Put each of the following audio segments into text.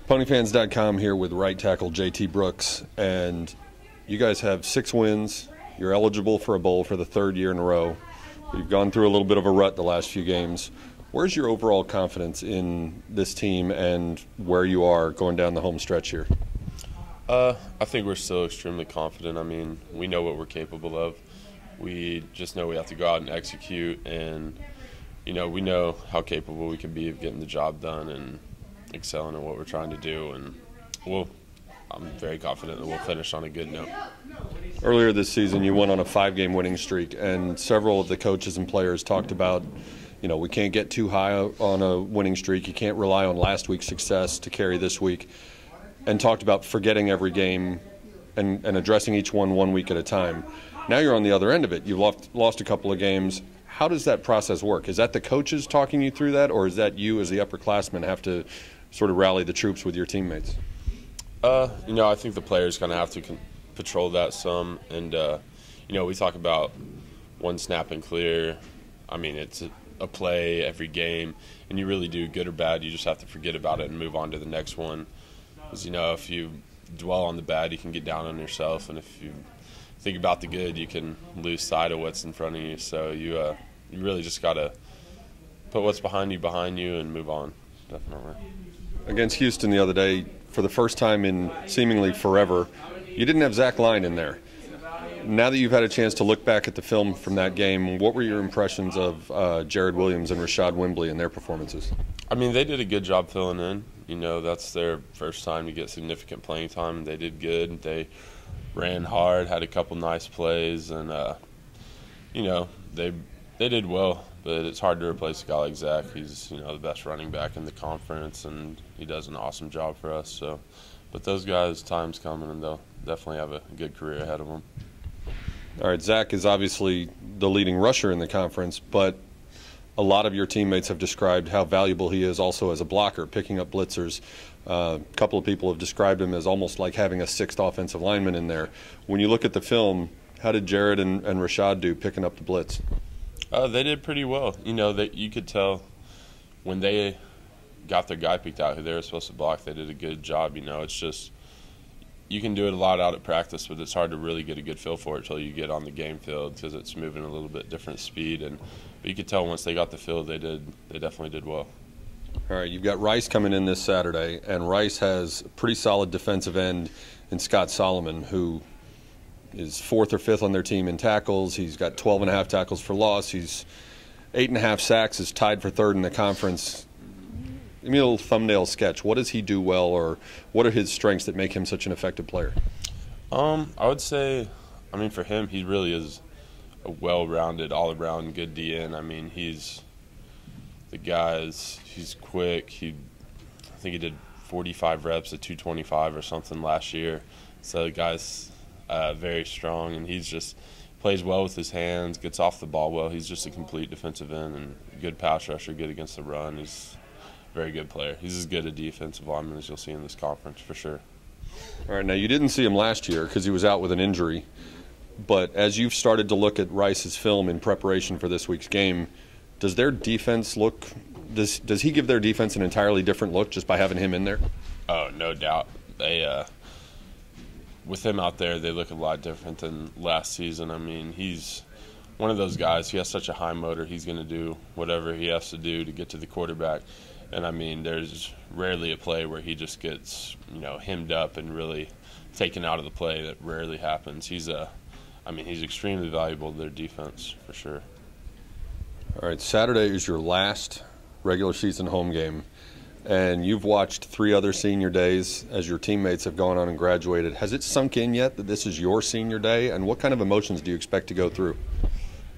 Ponyfans.com here with right tackle JT Brooks, and you guys have 6 wins. You're eligible for a bowl for the 3rd year in a row. You've gone through a little bit of a rut the last few games. Where's your overall confidence in this team and where you are going down the home stretch here? I think we're still extremely confident. I mean, we know what we're capable of. We just know we have to go out and execute, and we know how capable we can be of getting the job done and excelling at what we're trying to do. And I'm very confident that we'll finish on a good note. Earlier this season, you went on a 5-game winning streak, and several of the coaches and players talked about, we can't get too high on a winning streak. You can't rely on last week's success to carry this week, and talked about forgetting every game and addressing each one week at a time. Now you're on the other end of it. You've lost a couple of games. How does that process work? Is that the coaches talking you through that, or is that you as the upperclassmen have to sort of rally the troops with your teammates? I think the players kind of have to patrol that some. And, we talk about one snap and clear. I mean, it's a play every game, and you really do, good or bad. You just have to forget about it and move on to the next one. Because, if you dwell on the bad, you can get down on yourself. And if you think about the good, you can lose sight of what's in front of you. So you really just got to put what's behind you and move on, definitely. Against Houston the other day, for the first time in seemingly forever, you didn't have Zach Line in there. Now that you've had a chance to look back at the film from that game, what were your impressions of Jared Williams and Rishaad Wimbley and their performances? I mean, they did a good job filling in. That's their first time to get significant playing time. They did good. They ran hard, had a couple nice plays, and, they did well. But it's hard to replace a guy like Zach. He's, the best running back in the conference, and he does an awesome job for us. So, but those guys, time's coming, and they'll definitely have a good career ahead of them. All right, Zach is obviously the leading rusher in the conference, but a lot of your teammates have described how valuable he is also as a blocker, picking up blitzers. A couple of people have described him as almost like having a 6th offensive lineman in there. When you look at the film, how did Jared and Rishaad do picking up the blitz? They did pretty well. That you could tell when they got their guy picked out who they were supposed to block, they did a good job. It's just you can do it a lot out at practice, but it's hard to really get a good feel for it until you get on the game field because it's moving a little bit different speed. But you could tell once they got the field, they definitely did well. All right, you've got Rice coming in this Saturday, and Rice has a pretty solid defensive end in Scott Solomon, who is 4th or 5th on their team in tackles. He's got 12.5 tackles for loss. He's 8.5 sacks, is tied for 3rd in the conference. Give me a little thumbnail sketch. What does he do well, or what are his strengths that make him such an effective player? I would say, for him, he really is a well-rounded, all-around good DN. He's quick. I think he did 45 reps at 225 or something last year. So the guy's very strong, and he's just plays well with his hands, gets off the ball well. He's just a complete defensive end and good pass rusher, good against the run. He's a very good player. He's as good a defensive lineman as you'll see in this conference for sure. All right, now you didn't see him last year because he was out with an injury, but as you've started to look at Rice's film in preparation for this week's game, does their defense look – does he give their defense an entirely different look just by having him in there? Oh, no doubt. They with him out there, they look a lot different than last season. He's one of those guys. He has such a high motor. He's going to do whatever he has to do to get to the quarterback. And, there's rarely a play where he just gets, hemmed up and really taken out of the play. That rarely happens. He's extremely valuable to their defense for sure. All right, Saturday is your last regular season home game, and you've watched 3 other senior days as your teammates have gone on and graduated. Has it sunk in yet that this is your senior day, and what kind of emotions do you expect to go through?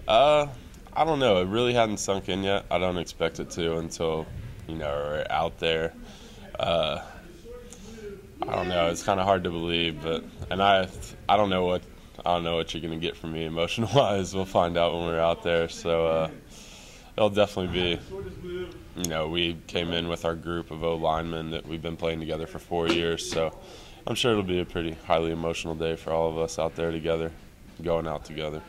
I don't know. It really hadn't sunk in yet. I don't expect it to until, we're out there. I don't know. It's kind of hard to believe, but I don't know what you're going to get from me emotional-wise. We'll find out when we're out there. So it'll definitely be, we came in with our group of O-linemen that we've been playing together for 4 years. So I'm sure it'll be a pretty highly emotional day for all of us out there together, going out together.